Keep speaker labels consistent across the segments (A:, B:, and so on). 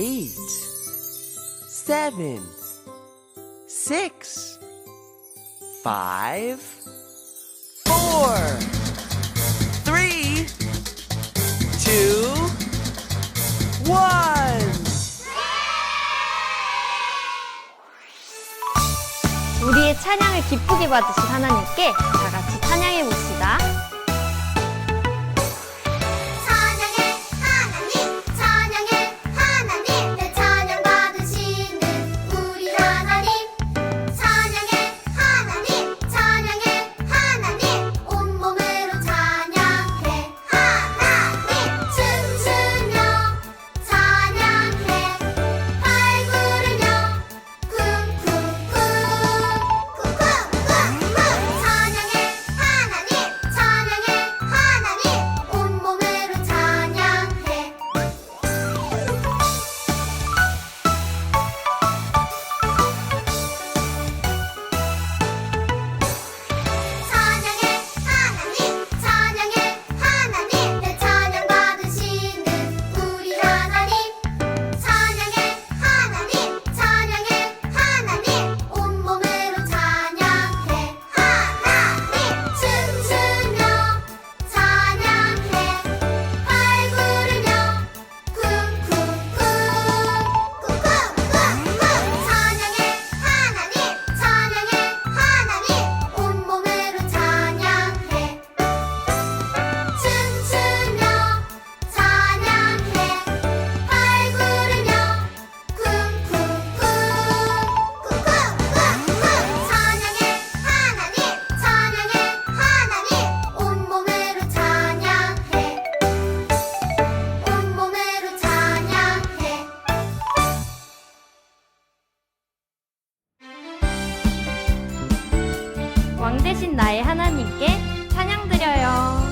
A: 8, 7, 6, 5, 4, 3, 2, 1.
B: 우리의 찬양을 기쁘게 받으실 하나님께 다 같이 찬양해 봅시다. 왕 대신 나의 하나님께 찬양 드려요.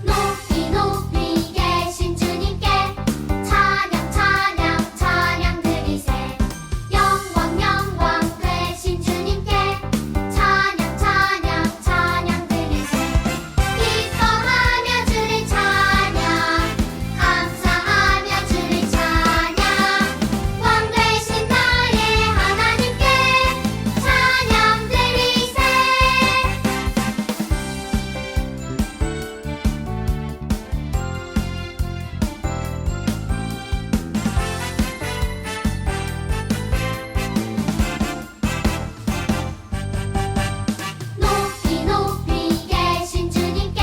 C: 높이 높이 계신 주님께 찬양 찬양 찬양 드리세. 영광 영광 되신 주님께 찬양 찬양 찬양 드리세. 기뻐하며 주를 찬양 감사하며 주를 찬양. 왕 되신 나의 하나님께 찬양 드리세. 높이 높이 계신 주님께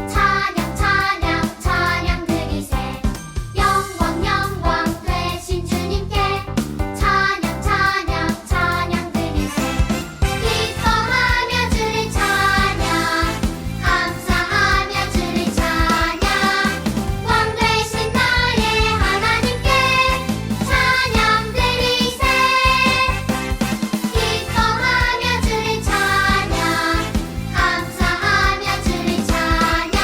C: 찬양 찬양 찬양 드리세. 영광 영광 되신 주님께 찬양 찬양 찬양 드리세. 기뻐하며 주를 찬양 감사하며 주를 찬양. 왕 되신 나의 하나님께 찬양 드리세. 기뻐하며 주를 찬양 감사하며 주를 찬양.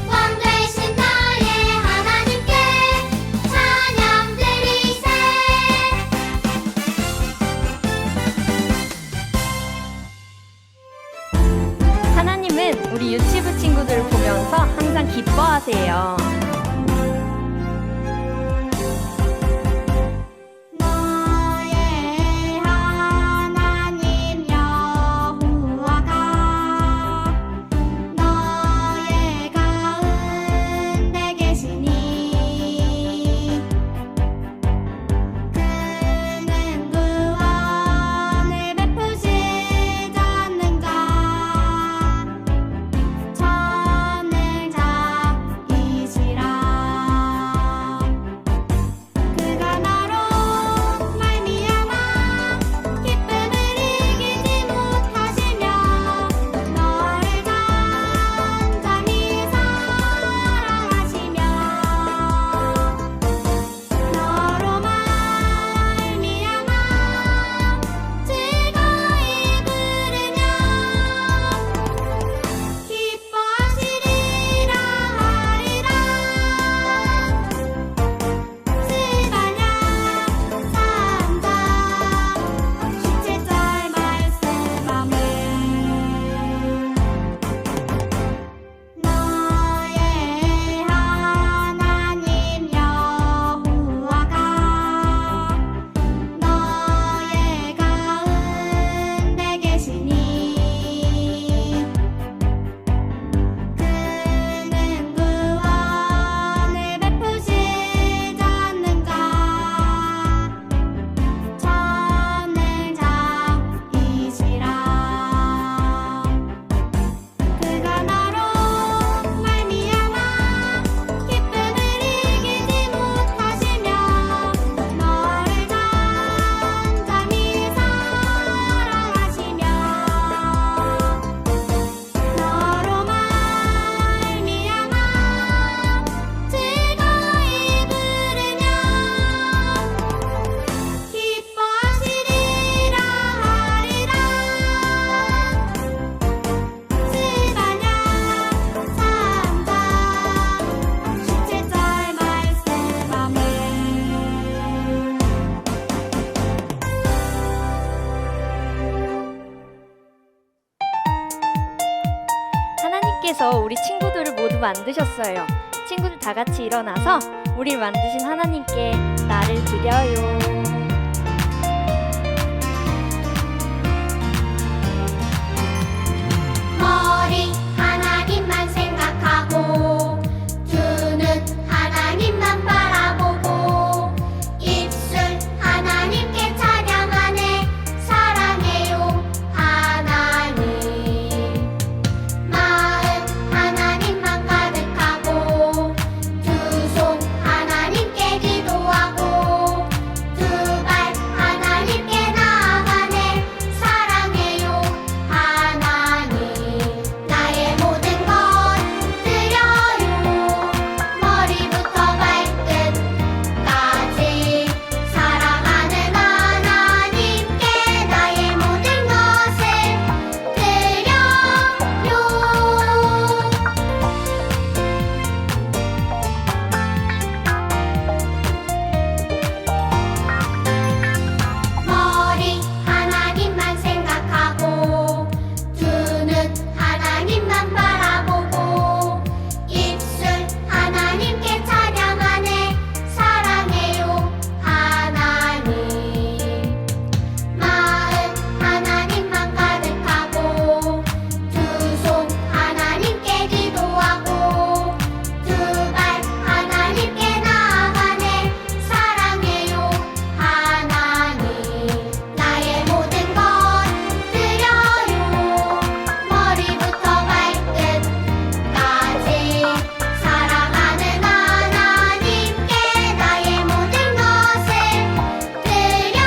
C: 왕 되신 나의 하나님께 찬양 드리세.
B: 하나님은 우리 유치부 친구들을 보면서 항상 기뻐하세요.
C: 너의 하나님 여호와가 너의 가운데 계시니 그는 구원을 베푸시지 않는가. 천을 잡히시라.
B: 하나님께서 우리 친구들을 모두 만드셨어요. 친구들 다 같이 일어나서 우리를 만드신 하나님께 나를 드려요.
C: 머리 하나님만 생각하고 두 눈 하나님만 바라보고 입술 하나님께 찬양하네 사랑해요 하나님 마음 하나님만 가득하고 두 손 하나님께 기도하고 두 발 하나님께 나아가네 사랑해요 하나님 나의 모든 것 드려요 머리부터 발끝까지 사랑하는 하나님께 나의 모든 것을 드려요 머리 하나님만 생각하고 두 눈 하나님만 바라보고 입술 하나님께 찬양하네 사랑해요 하나님 마음 하나님만 가득하고 두 손 하나님께 기도하고 두 발 하나님께 나아가네 사랑해요 하나님 나의 모든 것 드려요 머리부터 발끝까지 사랑하는 하나님께 나의 모든 것을 드려요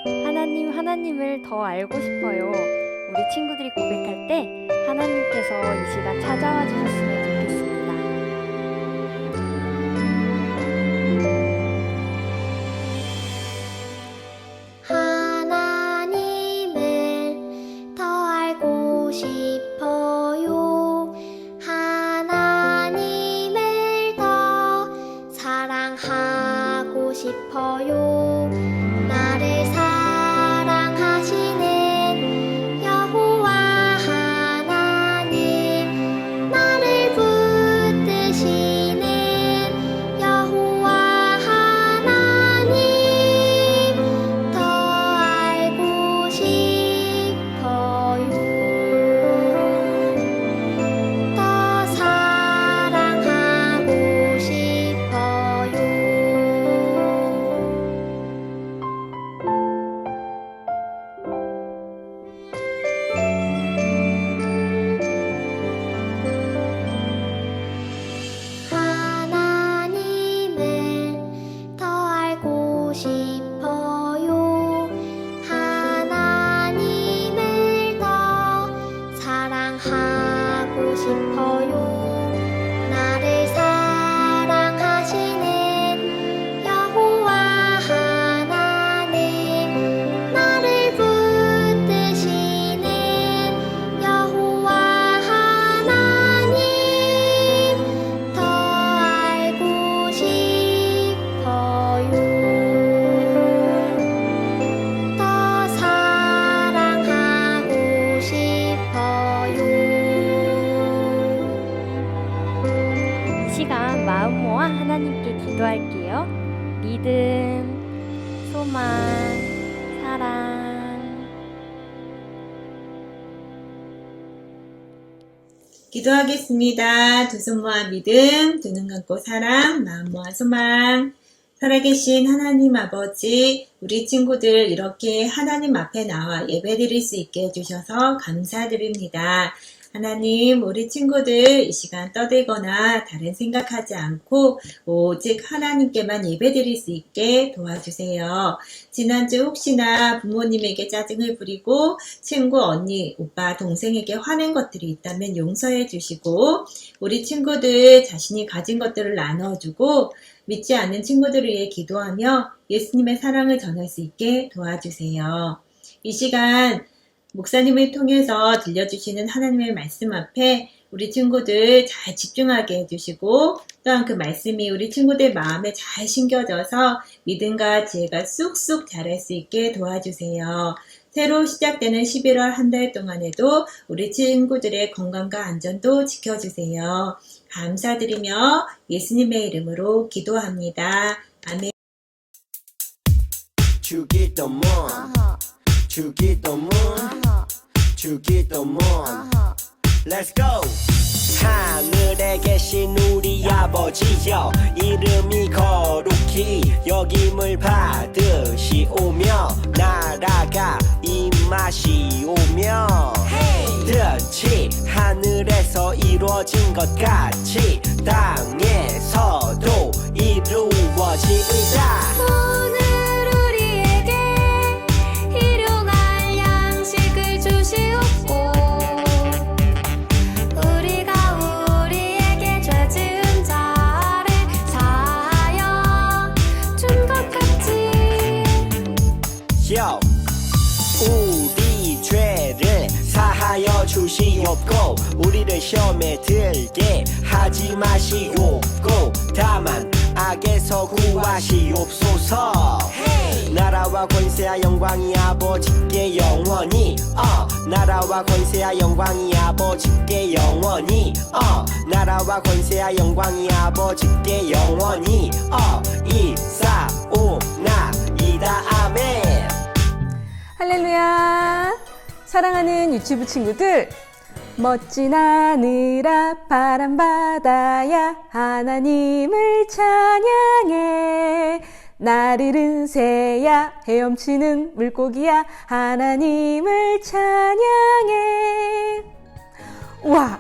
B: 하나님을 더 알고 싶어요. 우리 친구들이 고백할 때 하나님께서 이 시간 찾아와 주셨으면 좋겠습니다.
C: 하나님을 더 알고 싶어요. 하나님을 더 사랑하고 싶어요. 나를 사랑하시는 여호와 하나님 나를 붙드시는 여호와 하나님 더 알고 싶어요. 더 사랑하고 싶어요. 하나님을 더 알고 싶어요. 하나님을 더 사랑하고 싶어요. 나를 사랑하시는 여호와 하나님 나를 붙드시는 여호와 하나님 더 알고 싶어요. 더 사랑하고 싶어요.
B: 이 시간 마음 모아 하나님께 기도할게요. 믿음, 소망, 사랑.
D: 기도하겠습니다. 두 손 모아 믿음, 두 눈 감고 사랑, 마음 모아 소망. 살아계신 하나님 아버지, 우리 친구들 이렇게 하나님 앞에 나와 예배드릴 수 있게 해주셔서 감사드립니다. 하나님, 우리 친구들 이 시간 떠들거나 다른 생각하지 않고 오직 하나님께만 예배드릴 수 있게 도와주세요. 지난주 혹시나 부모님에게 짜증을 부리고 친구, 언니, 오빠, 동생에게 화낸 것들이 있다면 용서해 주시고 우리 친구들 자신이 가진 것들을 나눠주고 믿지 않는 친구들을 위해 기도하며 예수님의 사랑을 전할 수 있게 도와주세요. 이 시간 목사님을 통해서 들려주시는 하나님의 말씀 앞에 우리 친구들 잘 집중하게 해주시고 또한 그 말씀이 우리 친구들 마음에 잘 심겨져서 믿음과 지혜가 쑥쑥 자랄 수 있게 도와주세요. 새로 시작되는 11월 한 달 동안에도 우리 친구들의 건강과 안전도 지켜주세요. 감사드리며 예수님의 이름으로 기도합니다. 아멘.
E: 주기도문 주기도문 주기도문 Let's go! 하늘에 계신 우리 아버지여 이름이 거룩히 여김을 받으시오며 나라가 임하시오며 뜻이 하늘에서 이루어진 것 같이 땅에서도 이루어지이다.
C: 오늘 우리에게 일용할 양식을 주시옵고 우리가 우리에게 죄 지은 자를 사하여 준 것 같이
E: Yo. 우리 죄를 사하여 주시옵고 우리를 시험에 들게 하지 마시옵고 다만 악에서 구하시옵소서. 나라와 권세와 영광이 아버지께 영원히 나라와 권세와 영광이 아버지께 영원히 나라와 권세와 영광이 아버지께 영원히 이사오나이다. 아멘.
F: 할렐루야! 사랑하는 유치부 친구들, 멋진 하늘아 바람바다야 하나님을 찬양해. 나르른 새야 헤엄치는 물고기야 하나님을 찬양해. 우와!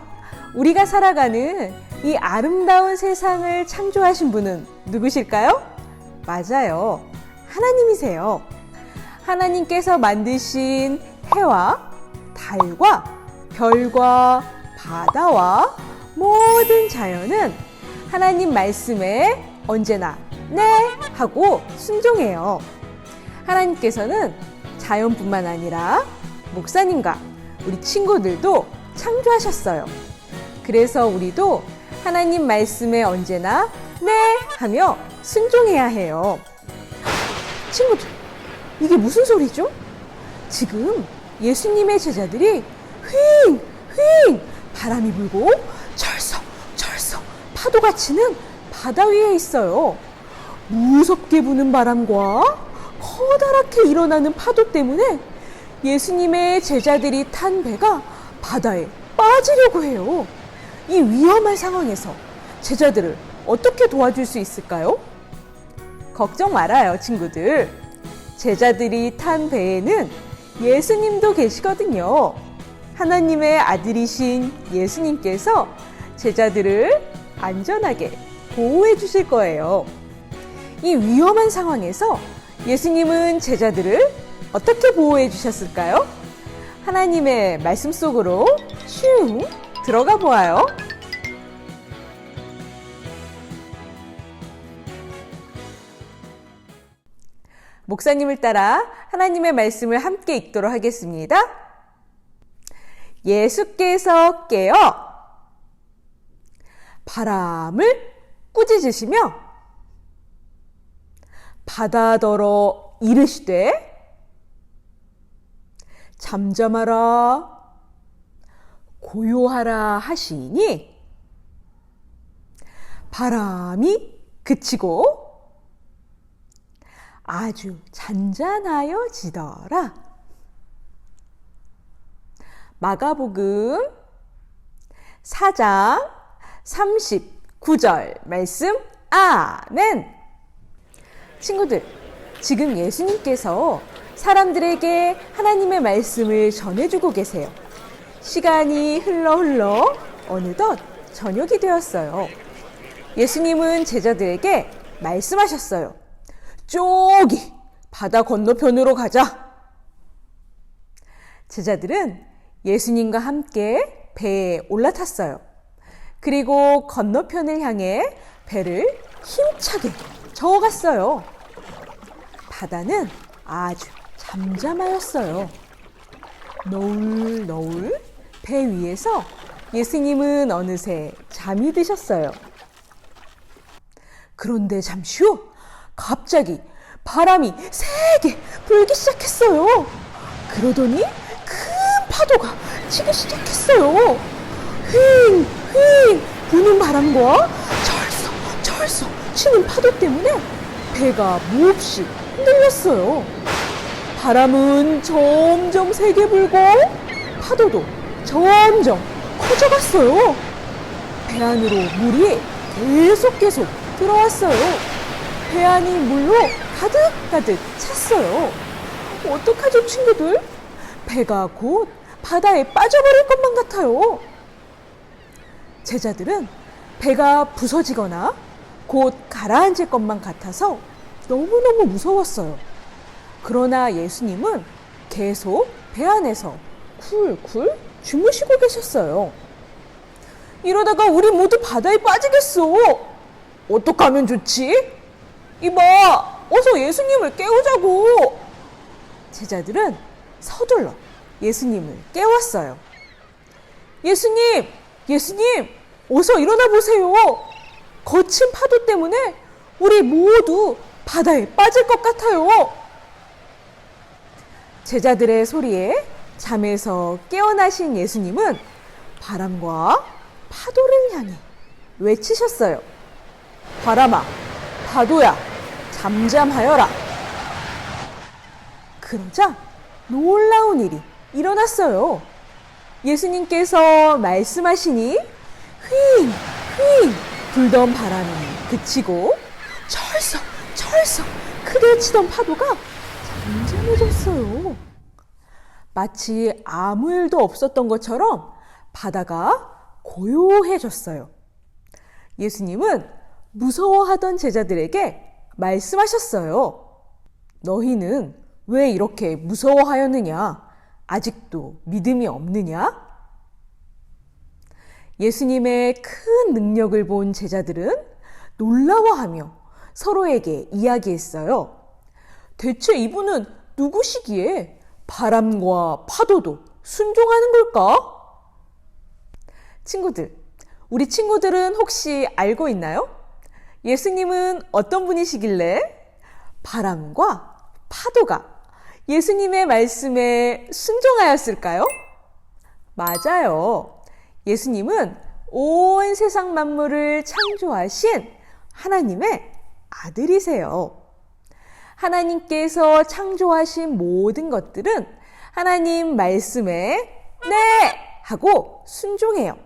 F: 우리가 살아가는 이 아름다운 세상을 창조하신 분은 누구실까요? 맞아요. 하나님이세요. 하나님께서 만드신 해와 달과 별과 바다와 모든 자연은 하나님 말씀에 언제나 네 하고 순종해요. 하나님께서는 자연뿐만 아니라 목사님과 우리 친구들도 창조하셨어요. 그래서 우리도 하나님 말씀에 언제나 네 하며 순종해야 해요. 친구들, 이게 무슨 소리죠? 지금 예수님의 제자들이 휘잉 휘잉 바람이 불고 철썩 철썩 파도가 치는 바다 위에 있어요. 무섭게 부는 바람과 커다랗게 일어나는 파도 때문에 예수님의 제자들이 탄 배가 바다에 빠지려고 해요. 이 위험한 상황에서 제자들을 어떻게 도와줄 수 있을까요? 걱정 말아요, 친구들. 제자들이 탄 배에는 예수님도 계시거든요. 하나님의 아들이신 예수님께서 제자들을 안전하게 보호해 주실 거예요. 이 위험한 상황에서 예수님은 제자들을 어떻게 보호해 주셨을까요? 하나님의 말씀 속으로 슝 들어가 보아요. 목사님을 따라 하나님의 말씀을 함께 읽도록 하겠습니다. 예수께서 깨어 바람을 꾸짖으시며 바다더러 이르시되 잠잠하라 고요하라 하시니 바람이 그치고 아주 잔잔하여지더라. 마가복음 4장 39절 말씀. 아멘. 친구들, 지금 예수님께서 사람들에게 하나님의 말씀을 전해주고 계세요. 시간이 흘러 어느덧 저녁이 되었어요. 예수님은 제자들에게 말씀하셨어요. 저기 바다 건너편으로 가자. 제자들은 예수님과 함께 배에 올라탔어요. 그리고 건너편을 향해 배를 힘차게 저어갔어요. 바다는 아주 잠잠하였어요. 너울너울 배 위에서 예수님은 어느새 잠이 드셨어요. 그런데 잠시 후 갑자기 바람이 세게 불기 시작했어요. 그러더니 큰 파도가 치기 시작했어요. 휘잉 휘잉 부는 바람과 철썩 치는 파도 때문에 배가 몹시 흔들렸어요. 바람은 점점 세게 불고 파도도 점점 커져갔어요. 배 안으로 물이 계속 들어왔어요. 배 안이 물로 가득 찼어요. 어떡하죠, 친구들? 배가 곧 바다에 빠져버릴 것만 같아요. 제자들은 배가 부서지거나 곧 가라앉을 것만 같아서 너무너무 무서웠어요. 그러나 예수님은 계속 배 안에서 쿨쿨 주무시고 계셨어요. 이러다가 우리 모두 바다에 빠지겠어. 어떡하면 좋지? 이봐, 어서 예수님을 깨우자고. 제자들은 서둘러 예수님을 깨웠어요. 예수님, 어서 일어나 보세요. 거친 파도 때문에 우리 모두 바다에 빠질 것 같아요. 제자들의 소리에 잠에서 깨어나신 예수님은 바람과 파도를 향해 외치셨어요. 바람아, 파도야, 잠잠하여라. 그러자 놀라운 일이 일어났어요. 예수님께서 말씀하시니 휘잉 불던 바람이 그치고 철썩 크게 치던 파도가 잠잠해졌어요. 마치 아무 일도 없었던 것처럼 바다가 고요해졌어요. 예수님은 무서워하던 제자들에게 말씀하셨어요. 너희는 왜 이렇게 무서워하였느냐? 아직도 믿음이 없느냐? 예수님의 큰 능력을 본 제자들은 놀라워하며 서로에게 이야기했어요. 대체 이분은 누구시기에 바람과 파도도 순종하는 걸까? 친구들, 우리 친구들은 혹시 알고 있나요? 예수님은 어떤 분이시길래 바람과 파도가 예수님의 말씀에 순종하였을까요? 맞아요. 예수님은 온 세상 만물을 창조하신 하나님의 아들이세요. 하나님께서 창조하신 모든 것들은 하나님 말씀에 네! 하고 순종해요.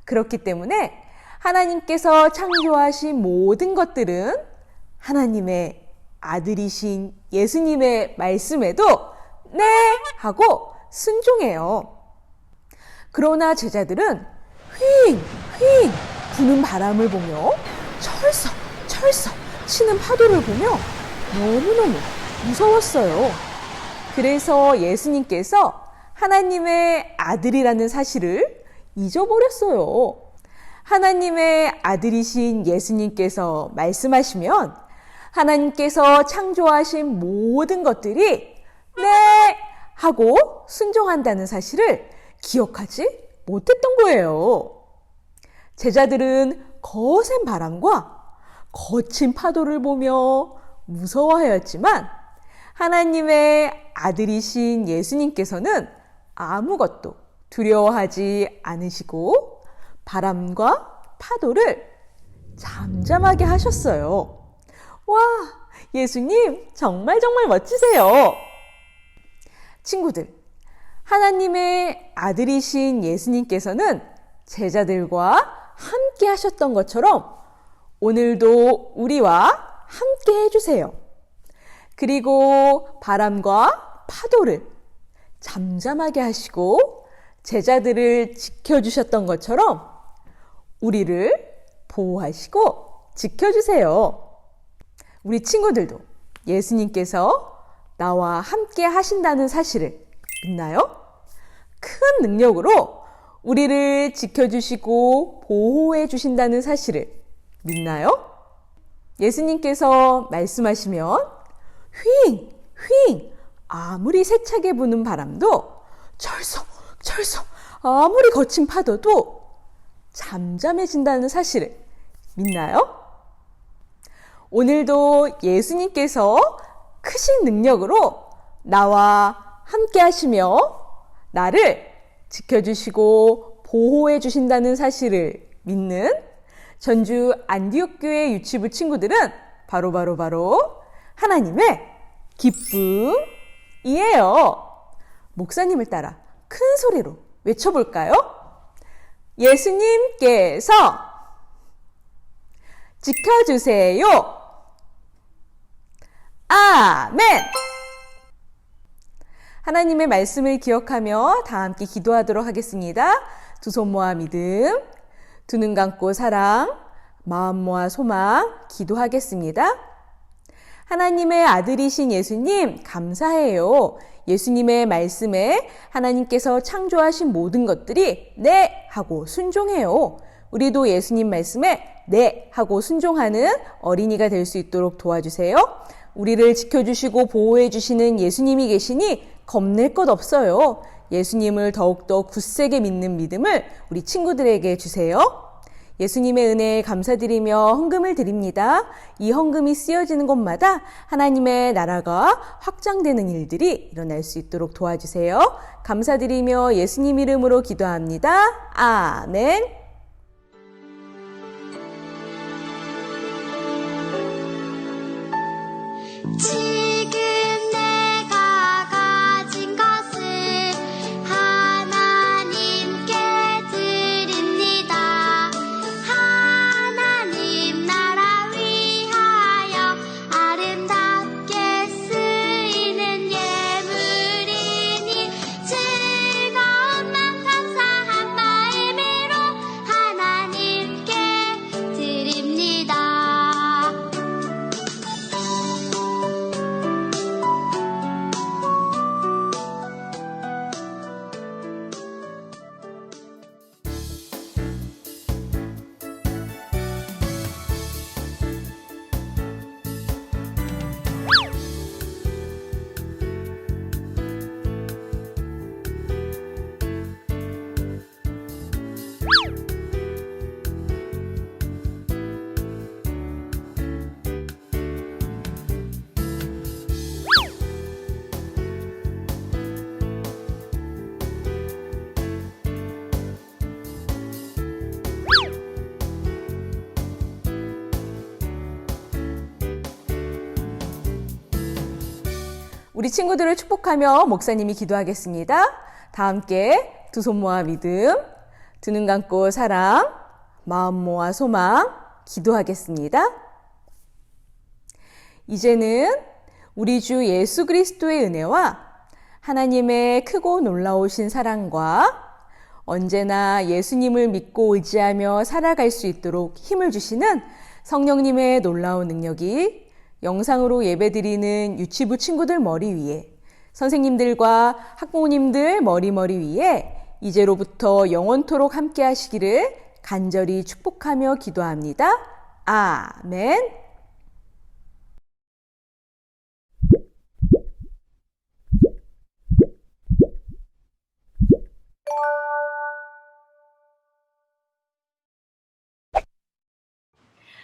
F: 그렇기 때문에 하나님께서 창조하신 모든 것들은 하나님의 아들이신 예수님의 말씀에도 네! 하고 순종해요. 그러나 제자들은 휘잉 부는 바람을 보며 철썩 치는 파도를 보며 너무너무 무서웠어요. 그래서 예수님께서 하나님의 아들이라는 사실을 잊어버렸어요. 하나님의 아들이신 예수님께서 말씀하시면 하나님께서 창조하신 모든 것들이 네! 하고 순종한다는 사실을 기억하지 못했던 거예요. 제자들은 거센 바람과 거친 파도를 보며 무서워하였지만 하나님의 아들이신 예수님께서는 아무것도 두려워하지 않으시고 바람과 파도를 잠잠하게 하셨어요. 와, 예수님 정말 멋지세요. 친구들, 하나님의 아들이신 예수님께서는 제자들과 함께 하셨던 것처럼 오늘도 우리와 함께 해주세요. 그리고 바람과 파도를 잠잠하게 하시고 제자들을 지켜주셨던 것처럼 우리를 보호하시고 지켜주세요. 우리 친구들도 예수님께서 나와 함께 하신다는 사실을 믿나요? 큰 능력으로 우리를 지켜주시고 보호해 주신다는 사실을 믿나요? 예수님께서 말씀하시면 휘잉 아무리 세차게 부는 바람도 철썩 아무리 거친 파도도 잠잠해진다는 사실을 믿나요? 오늘도 예수님께서 크신 능력으로 나와 함께 하시며 나를 지켜주시고 보호해 주신다는 사실을 믿는 전주 안디옥교회 유치부 친구들은 바로 하나님의 기쁨이에요. 목사님을 따라 큰 소리로 외쳐볼까요? 예수님께서 지켜주세요. 아멘. 하나님의 말씀을 기억하며 다 함께 기도하도록 하겠습니다. 두 손 모아 믿음, 두 눈 감고 사랑, 마음 모아 소망 기도하겠습니다. 하나님의 아들이신 예수님 감사해요. 예수님의 말씀에 하나님께서 창조하신 모든 것들이 네 하고 순종해요. 우리도 예수님 말씀에 네 하고 순종하는 어린이가 될 수 있도록 도와주세요. 우리를 지켜주시고 보호해 주시는 예수님이 계시니 겁낼 것 없어요. 예수님을 더욱더 굳세게 믿는 믿음을 우리 친구들에게 주세요. 예수님의 은혜에 감사드리며 헌금을 드립니다. 이 헌금이 쓰여지는 곳마다 하나님의 나라가 확장되는 일들이 일어날 수 있도록 도와주세요. 감사드리며 예수님 이름으로 기도합니다. 아멘.
C: 지금 내가 가진 것을 하나님께 드립니다. 하나님 나라 위하여 아름답게 쓰이는 예물이니 즐거운 맘 감사한 마음으로 하나님께 드립니다.
F: 우리 친구들을 축복하며 목사님이 기도하겠습니다. 다 함께 두 손 모아 믿음, 두 눈 감고 사랑, 마음 모아 소망 기도하겠습니다. 이제는 우리 주 예수 그리스도의 은혜와 하나님의 크고 놀라우신 사랑과 언제나 예수님을 믿고 의지하며 살아갈 수 있도록 힘을 주시는 성령님의 놀라운 능력이 영상으로 예배드리는 유치부 친구들 머리 위에, 선생님들과 학부모님들 머리 위에 이제로부터 영원토록 함께 하시기를 간절히 축복하며 기도합니다. 아멘.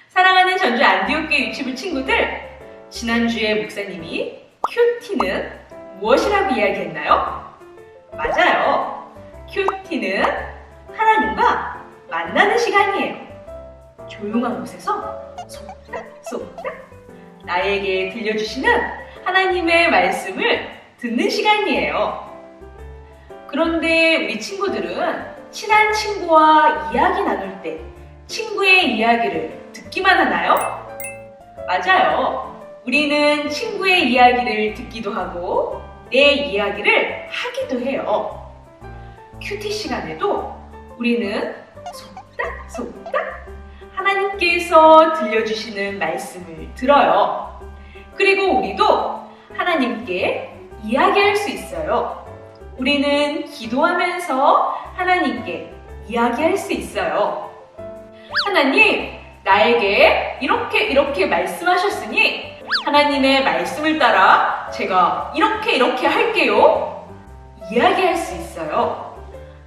G: 사랑하는 전주 안디옥교회 유치부 친구들, 지난주에 목사님이 큐티는 무엇이라고 이야기했나요? 맞아요. 큐티는 하나님과 만나는 시간이에요. 조용한 곳에서 속닥속닥 나에게 들려주시는 하나님의 말씀을 듣는 시간이에요. 그런데 우리 친구들은 친한 친구와 이야기 나눌 때 친구의 이야기를 듣기만 하나요? 맞아요. 우리는 친구의 이야기를 듣기도 하고 내 이야기를 하기도 해요. 큐티 시간에도 우리는 속닥속닥 하나님께서 들려주시는 말씀을 들어요. 그리고 우리도 하나님께 이야기할 수 있어요. 우리는 기도하면서 하나님께 이야기할 수 있어요. 하나님, 나에게 이렇게 말씀하셨으니 하나님의 말씀을 따라 제가 이렇게 할게요. 이야기할 수 있어요.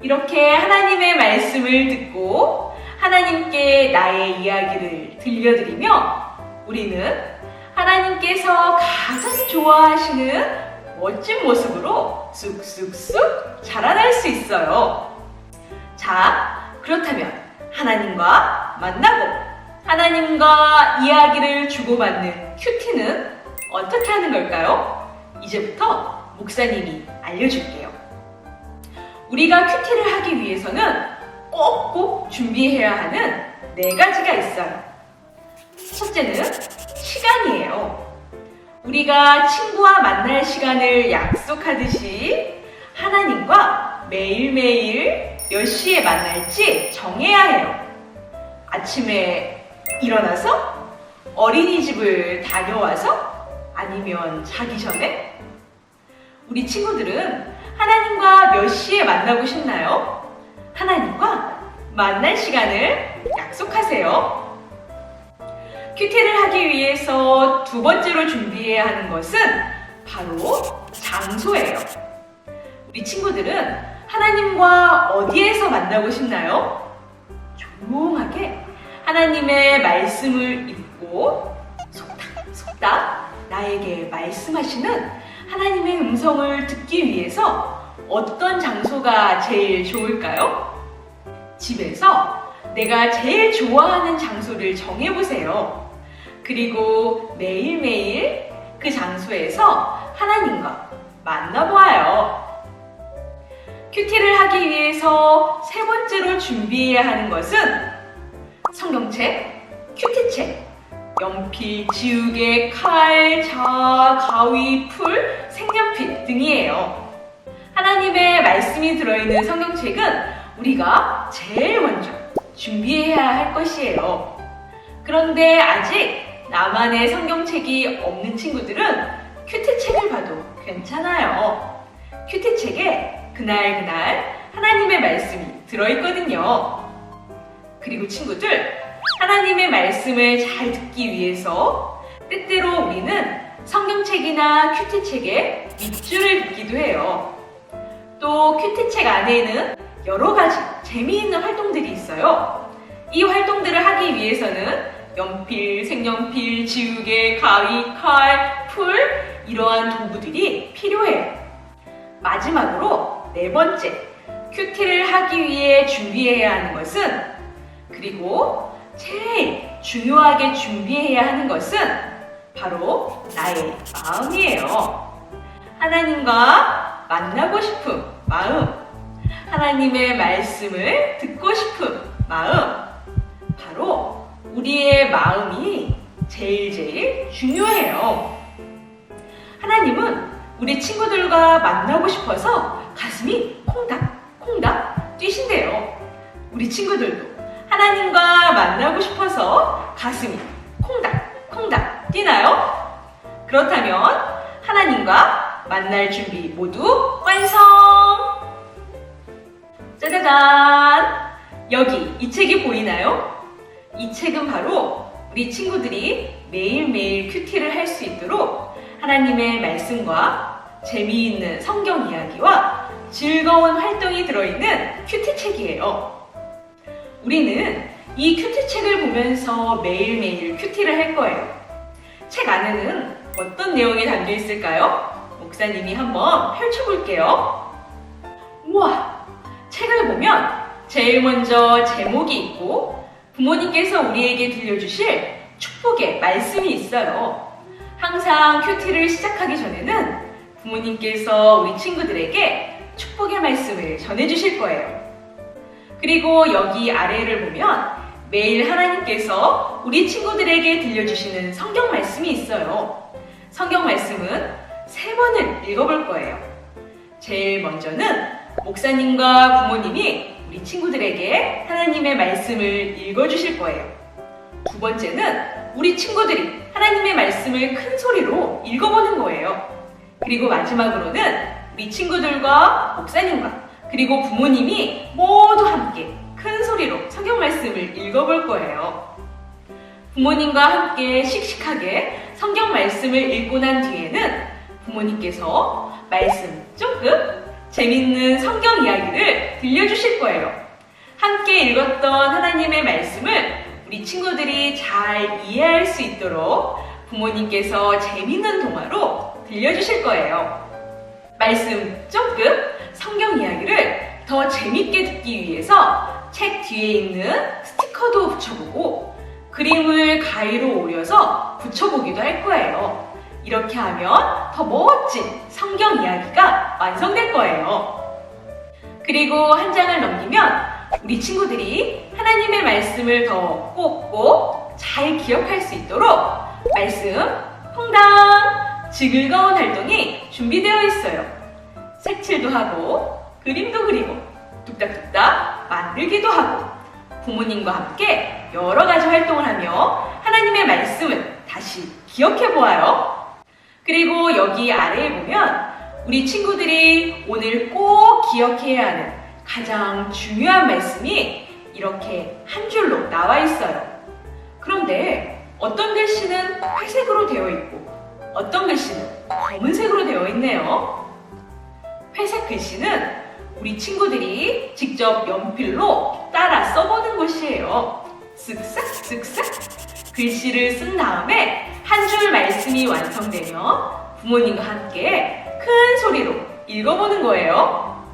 G: 이렇게 하나님의 말씀을 듣고 하나님께 나의 이야기를 들려드리며 우리는 하나님께서 가장 좋아하시는 멋진 모습으로 쑥쑥쑥 자라날 수 있어요. 자, 그렇다면 하나님과 만나고 하나님과 이야기를 주고받는 큐티는 어떻게 하는 걸까요? 이제부터 목사님이 알려줄게요. 우리가 큐티를 하기 위해서는 꼭꼭 준비해야 하는 4가지가 있어요. 첫째는 시간이에요. 우리가 친구와 만날 시간을 약속하듯이 하나님과 매일매일 몇 시에 만날지 정해야 해요. 아침에 일어나서 어린이집을 다녀와서 아니면 자기 전에? 우리 친구들은 하나님과 몇 시에 만나고 싶나요? 하나님과 만날 시간을 약속하세요. 큐티를 하기 위해서 2번째로 준비해야 하는 것은 바로 장소예요. 우리 친구들은 하나님과 어디에서 만나고 싶나요? 조용하게 하나님의 말씀을 읽고 속닥속닥 나에게 말씀하시는 하나님의 음성을 듣기 위해서 어떤 장소가 제일 좋을까요? 집에서 내가 제일 좋아하는 장소를 정해보세요. 그리고 매일매일 그 장소에서 하나님과 만나보아요. 큐티를 하기 위해서 3번째로 준비해야 하는 것은 성경책, 큐티책, 연필, 지우개, 칼, 가위, 풀, 색연필 등이에요. 하나님의 말씀이 들어있는 성경책은 우리가 제일 먼저 준비해야 할 것이에요. 그런데 아직 나만의 성경책이 없는 친구들은 큐티책을 봐도 괜찮아요. 큐티책에 그날 하나님의 말씀이 들어있거든요. 그리고 친구들, 하나님의 말씀을 잘 듣기 위해서 때때로 우리는 성경책이나 큐티책에 밑줄을 긋기도 해요. 또 큐티책 안에는 여러 가지 재미있는 활동들이 있어요. 이 활동들을 하기 위해서는 연필, 색연필, 지우개, 가위, 칼, 풀 이러한 도구들이 필요해요. 마지막으로 4번째, 큐티를 하기 위해 준비해야 하는 것은 그리고 제일 중요하게 준비해야 하는 것은 바로 나의 마음이에요. 하나님과 만나고 싶은 마음, 하나님의 말씀을 듣고 싶은 마음, 바로 우리의 마음이 제일 중요해요. 하나님은 우리 친구들과 만나고 싶어서 가슴이 콩닥콩닥 뛰신대요. 우리 친구들도 하나님과 만나고 싶어서 가슴이 콩닥콩닥 뛰나요? 그렇다면 하나님과 만날 준비 모두 완성! 짜자잔! 여기 이 책이 보이나요? 이 책은 바로 우리 친구들이 매일매일 큐티를 할 수 있도록 하나님의 말씀과 재미있는 성경 이야기와 즐거운 활동이 들어있는 큐티책이에요. 우리는 이 큐티책을 보면서 매일매일 큐티를 할 거예요. 책 안에는 어떤 내용이 담겨 있을까요? 목사님이 한번 펼쳐볼게요. 우와! 책을 보면 제일 먼저 제목이 있고 부모님께서 우리에게 들려주실 축복의 말씀이 있어요. 항상 큐티를 시작하기 전에는 부모님께서 우리 친구들에게 축복의 말씀을 전해주실 거예요. 그리고 여기 아래를 보면 매일 하나님께서 우리 친구들에게 들려주시는 성경 말씀이 있어요. 성경 말씀은 3번을 읽어볼 거예요. 제일 먼저는 목사님과 부모님이 우리 친구들에게 하나님의 말씀을 읽어주실 거예요. 2번째는 우리 친구들이 하나님의 말씀을 큰 소리로 읽어보는 거예요. 그리고 마지막으로는 우리 친구들과 목사님과 그리고 부모님이 모두 함께 큰 소리로 성경 말씀을 읽어볼 거예요. 부모님과 함께 씩씩하게 성경 말씀을 읽고 난 뒤에는 부모님께서 말씀 조금 재밌는 성경 이야기를 들려주실 거예요. 함께 읽었던 하나님의 말씀을 우리 친구들이 잘 이해할 수 있도록 부모님께서 재밌는 동화로 들려주실 거예요. 말씀 조금, 성경 이야기를 더 재밌게 듣기 위해서 책 뒤에 있는 스티커도 붙여보고 그림을 가위로 오려서 붙여보기도 할 거예요. 이렇게 하면 더 멋진 성경 이야기가 완성될 거예요. 그리고 한 장을 넘기면 우리 친구들이 하나님의 말씀을 더 꼭꼭 잘 기억할 수 있도록 말씀 퐁당 즐거운 활동이 준비되어 있어요. 색칠도 하고 그림도 그리고 뚝딱뚝딱 만들기도 하고 부모님과 함께 여러 가지 활동을 하며 하나님의 말씀을 다시 기억해 보아요. 그리고 여기 아래에 보면 우리 친구들이 오늘 꼭 기억해야 하는 가장 중요한 말씀이 이렇게 한 줄로 나와 있어요. 그런데 어떤 글씨는 회색으로 되어 있고 어떤 글씨는 검은색으로 되어 있네요. 회색 글씨는 우리 친구들이 직접 연필로 따라 써보는 것이에요. 쓱싹 쓱싹 글씨를 쓴 다음에 한 줄 말씀이 완성되면 부모님과 함께 큰 소리로 읽어보는 거예요.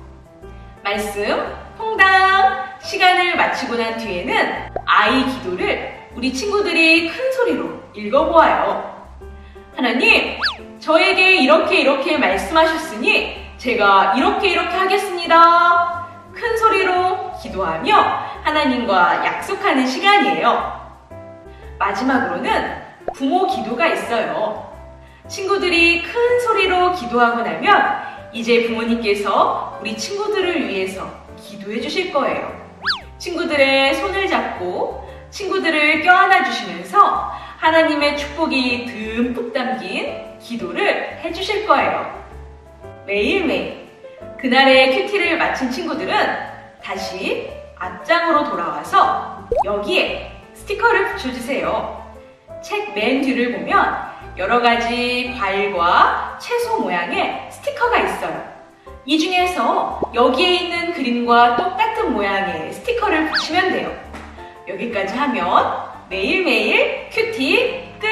G: 말씀 퐁당 시간을 마치고 난 뒤에는 아이 기도를 우리 친구들이 큰 소리로 읽어보아요. 하나님, 저에게 이렇게 말씀하셨으니 제가 이렇게 하겠습니다. 큰 소리로 기도하며 하나님과 약속하는 시간이에요. 마지막으로는 부모 기도가 있어요. 친구들이 큰 소리로 기도하고 나면 이제 부모님께서 우리 친구들을 위해서 기도해 주실 거예요. 친구들의 손을 잡고 친구들을 껴안아 주시면서 하나님의 축복이 듬뿍 담긴 기도를 해 주실 거예요. 매일매일 그날의 큐티를 마친 친구들은 다시 앞장으로 돌아와서 여기에 스티커를 붙여주세요. 책 맨 뒤를 보면 여러 가지 과일과 채소 모양의 스티커가 있어요. 이 중에서 여기에 있는 그림과 똑같은 모양의 스티커를 붙이면 돼요. 여기까지 하면 매일매일 큐티 끝!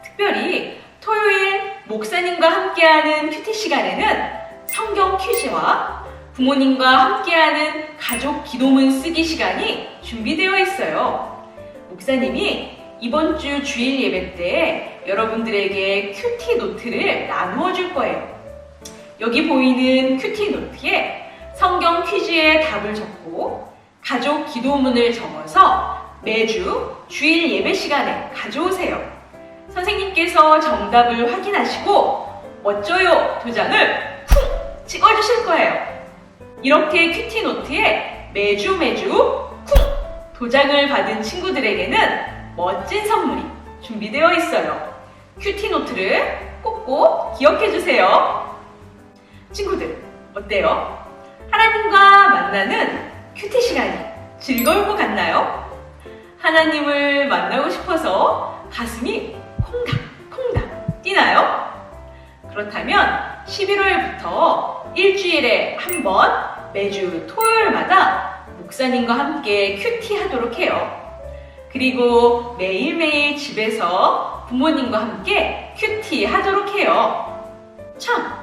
G: 특별히 토요일 목사님과 함께하는 큐티 시간에는 성경 퀴즈와 부모님과 함께하는 가족 기도문 쓰기 시간이 준비되어 있어요. 목사님이 이번 주 주일 예배 때 여러분들에게 큐티 노트를 나누어 줄 거예요. 여기 보이는 큐티 노트에 성경 퀴즈의 답을 적고 가족 기도문을 적어서 매주 주일 예배 시간에 가져오세요. 선생님께서 정답을 확인하시고 멋져요 도장을 쿵 찍어주실 거예요. 이렇게 큐티 노트에 매주 쿵 도장을 받은 친구들에게는 멋진 선물이 준비되어 있어요. 큐티 노트를 꼭꼭 기억해 주세요. 친구들, 어때요? 하나님과 만나는 큐티 시간이 즐거울 것 같나요? 하나님을 만나고 싶어서 가슴이 콩닥콩닥 뛰나요? 그렇다면 11월부터 일주일에 한 번 매주 토요일마다 목사님과 함께 큐티 하도록 해요. 그리고 매일매일 집에서 부모님과 함께 큐티 하도록 해요. 참!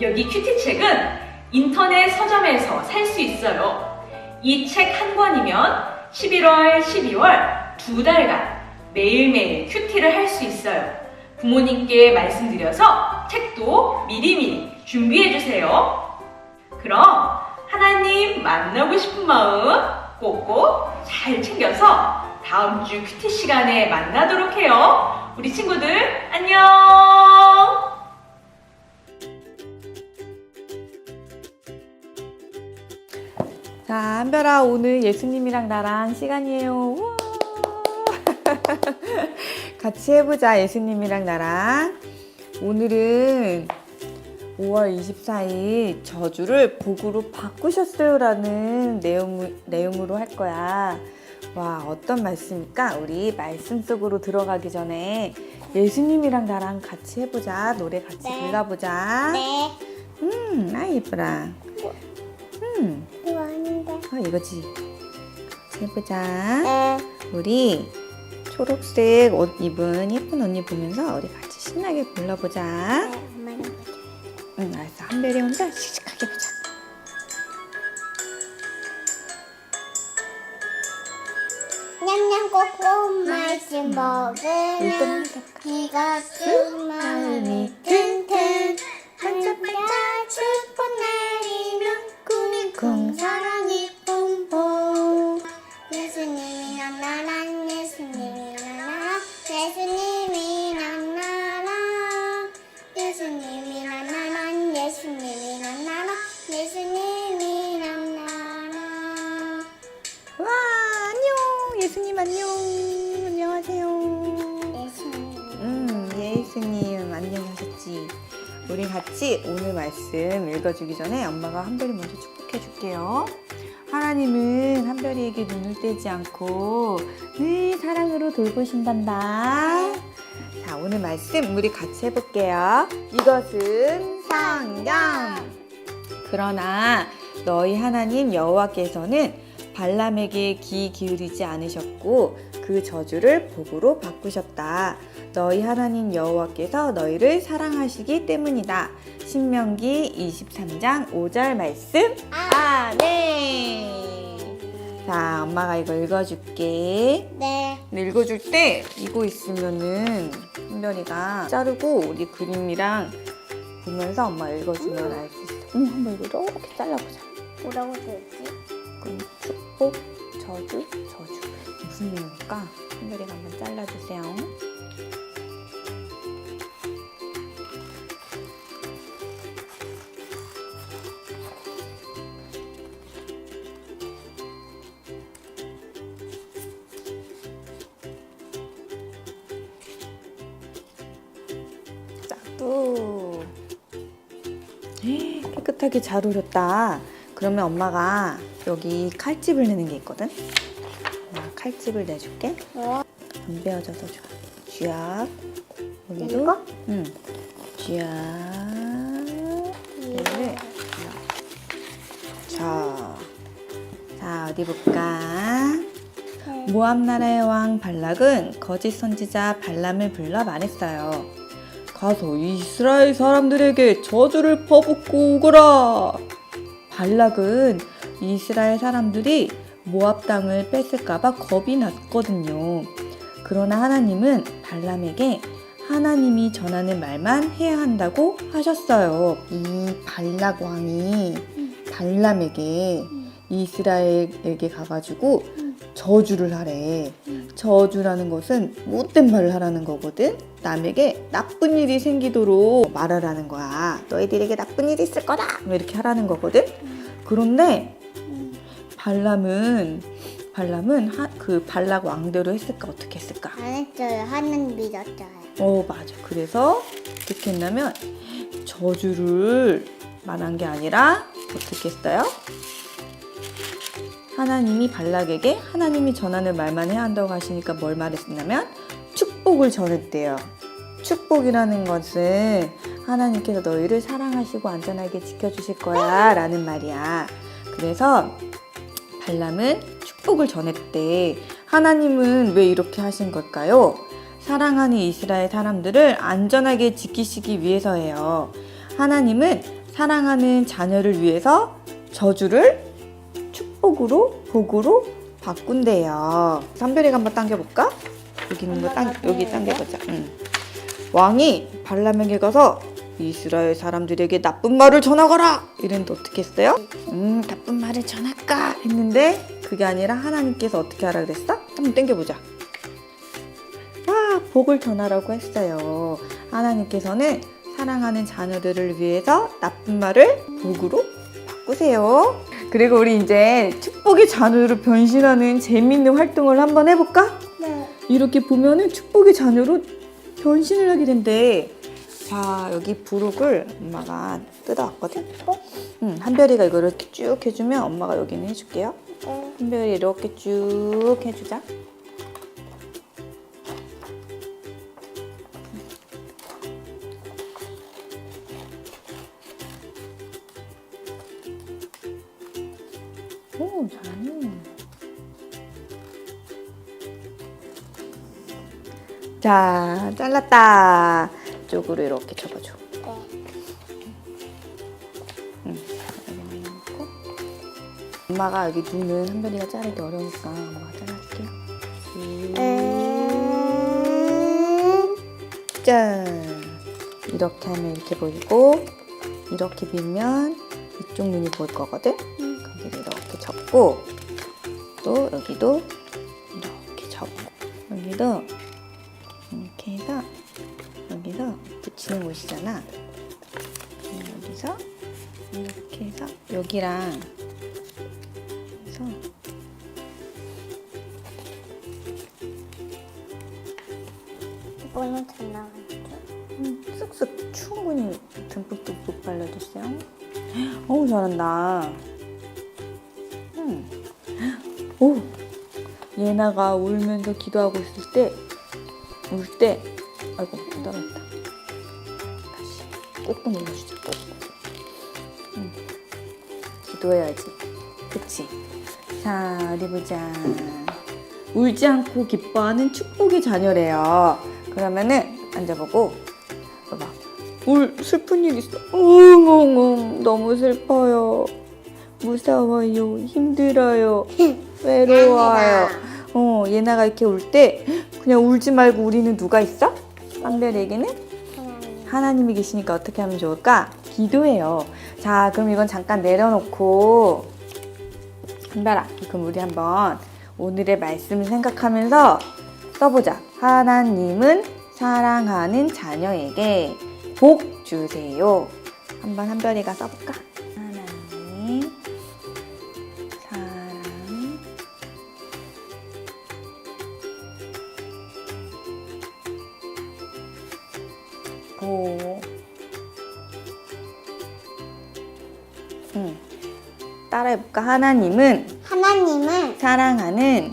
G: 여기 큐티 책은 인터넷 서점에서 살 수 있어요. 이 책 한 권이면 11월, 12월 2달간 매일매일 큐티를 할 수 있어요. 부모님께 말씀드려서 책도 미리미리 준비해주세요. 그럼 하나님 만나고 싶은 마음 꼭꼭 잘 챙겨서 다음 주 큐티 시간에 만나도록 해요. 우리 친구들 안녕!
F: 자, 한별아, 오늘 예수님이랑 나랑 시간이에요. 우와. 같이 해보자, 예수님이랑 나랑. 오늘은 5월 24일 저주를 복으로 바꾸셨어요 라는 내용으로 할 거야. 와, 어떤 말씀일까? 우리 말씀 속으로 들어가기 전에 예수님이랑 나랑 같이 해보자. 노래 같이
C: 네.
F: 불러보자.
C: 네.
F: 아 예쁘라.
C: 이거 아닌데.
F: 이거지. 해보자.
C: 네.
F: 우리 초록색 옷 입은 예쁜 언니 보면서 우리 같이 신나게 불러보자.
C: 엄마는 보자.
F: 응, 알았어. 한별이 혼자 씩씩하게 보자.
C: 냠냠 꼭꼭 말씀 먹으면 이것은 마음이 튼튼 반짝반짝 춥고 내리면 꿈이 쿵 사랑이 뿜뿜 예수님이 나나란 예수님이 나나라 예수님이 나나라 예수님이 나나란 예수님이 나나라 예수님이 나나라
F: 와, 안녕. 예수님 안녕. 안녕하세요. 예수님 안녕하셨지. 우리 같이 오늘 말씀 읽어주기 전에 엄마가 한별이 먼저 축복해 줄게요. 하나님은 한별이에게 눈을 떼지 않고 늘 사랑으로 돌보신단다. 자, 오늘 말씀 우리 같이 해볼게요. 이것은 성경. 그러나 너희 하나님 여호와께서는 발람에게 귀 기울이지 않으셨고 그 저주를 복으로 바꾸셨다. 너희 하나님 여호와께서 너희를 사랑하시기 때문이다. 신명기 23장 5절 말씀. 아멘. 자, 엄마가 이거 읽어줄게.
C: 네.
F: 근데 읽어줄 때 이거 있으면은 한별이가 자르고 우리 그림이랑 보면서 엄마 읽어주면 알 수 있어. 한번 이거 이렇게 잘라보자.
C: 뭐라고 되지?
F: 그럼 축복, 저주. 무슨 내용일까? 한별이가 한번 잘라주세요. 또 깨끗하게 잘 오렸다. 그러면 엄마가 여기 칼집을 내는 게 있거든. 엄마가 칼집을 내줄게. 안 베어져서 좋아. 쥐약. 여기도.
C: 이거?
F: 응. 쥐약. 얘를. 자, 어디 볼까? 모압 나라의 왕 발락은 거짓 선지자 발람을 불러 말했어요. 가서 이스라엘 사람들에게 저주를 퍼붓고 오거라. 발락은 이스라엘 사람들이 모압 땅을 뺏을까봐 겁이 났거든요. 그러나 하나님은 발람에게 하나님이 전하는 말만 해야 한다고 하셨어요. 이 발락 왕이 발람에게 이스라엘에게 가가지고 저주를 하래. 저주라는 것은 못된 말을 하라는 거거든. 남에게 나쁜 일이 생기도록 말하라는 거야. 너희들에게 나쁜 일이 있을 거다. 이렇게 하라는 거거든. 그런데 발람은 그 발락 왕대로 했을까? 어떻게 했을까?
C: 안 했어요. 하는 믿었어요.
F: 맞아. 그래서 어떻게 했냐면 저주를 말한 게 아니라 어떻게 했어요? 하나님이 발락에게 하나님이 전하는 말만 해야 한다고 하시니까 뭘 말했냐면 축복을 전했대요. 축복이라는 것은 하나님께서 너희를 사랑하시고 안전하게 지켜주실 거야 라는 말이야. 그래서 발람은 축복을 전했대. 하나님은 왜 이렇게 하신 걸까요? 사랑하는 이스라엘 사람들을 안전하게 지키시기 위해서예요. 하나님은 사랑하는 자녀를 위해서 저주를 축복으로, 복으로 바꾼대요. 한별이가 한번 당겨볼까? 여기 있는 거 여기 당겨보자. 왕이 발람에게 가서 이스라엘 사람들에게 나쁜 말을 전하거라! 이랬는데 어떻게 했어요? 나쁜 말을 전할까? 했는데 그게 아니라 하나님께서 어떻게 하라 그랬어? 한번 당겨보자. 복을 전하라고 했어요. 하나님께서는 사랑하는 자녀들을 위해서 나쁜 말을 복으로 바꾸세요. 그리고 우리 이제 축복의 자녀로 변신하는 재미있는 활동을 한번 해볼까?
C: 네.
F: 이렇게 보면은 축복의 자녀로 변신을 하게 된대. 자, 여기 부룩을 엄마가 뜯어왔거든? 한별이가 이거를 이렇게 쭉 해주면 엄마가 여기는 해줄게요. 한별이 이렇게 쭉 해주자. 자, 잘랐다. 쪽으로 이렇게 접어줘. 여기만 넣고. 엄마가 여기 눈은 한별이가 자르기 어려우니까 엄마가 잘라줄게요. 짠! 이렇게 하면 이렇게 보이고, 이렇게 밀면 이쪽 눈이 보일 거거든? 거기를 이렇게 접고, 또 여기도 이렇게 접고, 여기도 이렇게 해서 여기서 붙이는 곳이잖아. 여기서 이렇게 해서 여기랑 해서
C: 이거는 잘 나왔죠.
F: 쓱쓱 충분히 듬뿍듬뿍 발라주세요. 어우, 잘한다. 오! 예나가 울면서 기도하고 있을 때, 아이고, 떨어졌다. 다시 꾹꾹 눌러주자, 꾹꾹. 기도해야지. 그치? 자, 어디 보자. 울지 않고 기뻐하는 축복의 자녀래요. 그러면은 앉아보고, 봐봐. 슬픈 일 있어. 웅웅웅, 너무 슬퍼요. 무서워요. 힘들어요. 외로워요. 예나가 이렇게 울 때 그냥 울지 말고 우리는 누가 있어? 한별에게는 하나님이 계시니까 어떻게 하면 좋을까? 기도해요. 자, 그럼 이건 잠깐 내려놓고 한별아, 그럼 우리 한번 오늘의 말씀을 생각하면서 써보자. 하나님은 사랑하는 자녀에게 복 주세요. 한번 한별이가 써볼까? 하나님 사랑 복 따라해볼까? 하나님은 사랑하는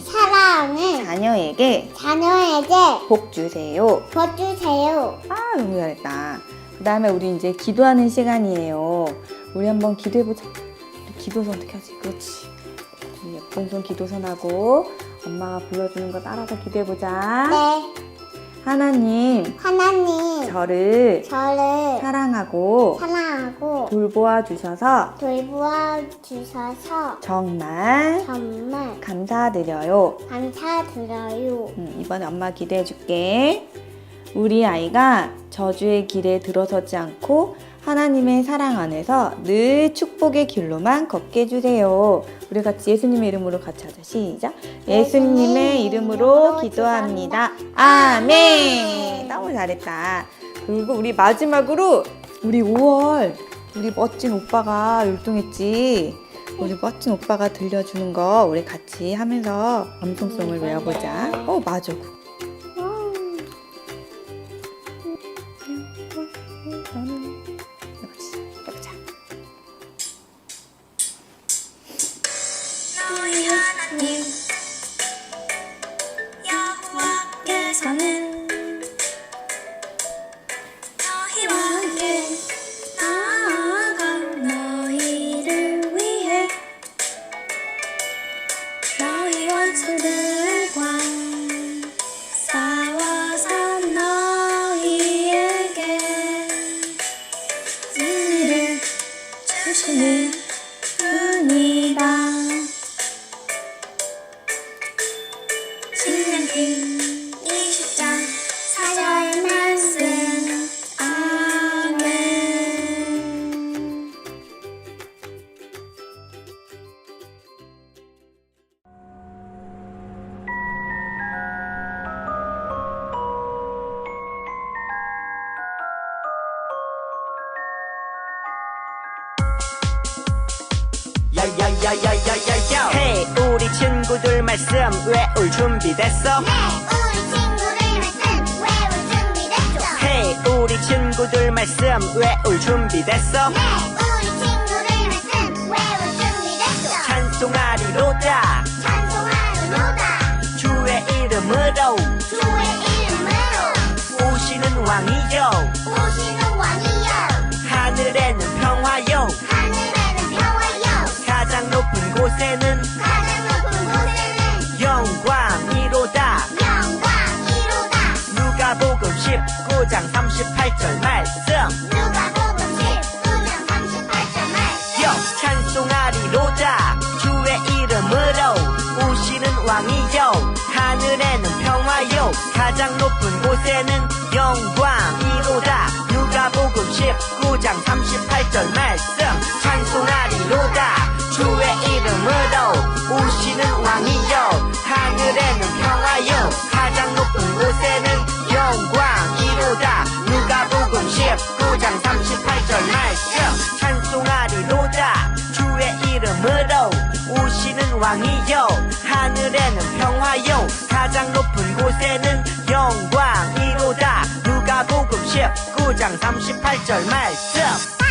F: 자녀에게 복 주세요.
C: 복 주세요.
F: 아, 너무 잘했다. 그 다음에 우리 이제 기도하는 시간이에요. 우리 한번 기도해보자. 우리 기도선 어떻게 하지? 그렇지. 우리 예쁜 손 기도선하고 엄마가 불러주는 거 따라서 기도해보자.
C: 네.
F: 하나님, 저를 사랑하고 돌보아 주셔서 정말 감사드려요. 이번에 엄마 기도해줄게. 우리 아이가 저주의 길에 들어서지 않고 하나님의 사랑 안에서 늘 축복의 길로만 걷게 해주세요. 우리 같이 예수님의 이름으로 같이 하자. 시작. 예수님의 이름으로 기도합니다. 아멘. 너무 잘했다. 그리고 우리 마지막으로 우리 5월 우리 멋진 오빠가 율동했지. 우리 멋진 오빠가 들려주는 거 우리 같이 하면서 감성송을 외워보자. 맞아. 해보자.
H: 너희 하나님 여호와께서는 너희와 함께 나아간 너희를 위해 너희 원수들과 싸워서 너희에게 승리를 주시는 분이다. 신명기 20장 4절의 말씀. 아멘.
E: 야야야야야야야 헤이 우리 친구들 말씀 외울 준비됐어? 헤이 우리 친구들 말씀 외울 준비됐어? 찬송하리로다 주의 이름으로 오시는 왕이요 하늘에는 평화요 가장 높은 곳에는 영광이로다 누가 38절 말씀
C: 누가복음 19장 38절 말씀.
E: 찬송하리로다 주의 이름으로 오시는 왕이요 하늘에는 평화요 가장 높은 곳에는 영광이로다 누가복음 19장 38절 말씀 찬송하리로다 주의 이름으로 오시는 왕이요 하늘에는 평화요 가장 높은 곳에는 영광이로다 누가복음 19장 38절 말씀 찬송하리로다 주의 이름으로 오시는 왕이요 하늘에는 평화요 가장 높은 곳에는 영광이로다 누가복음 19장 38절 말씀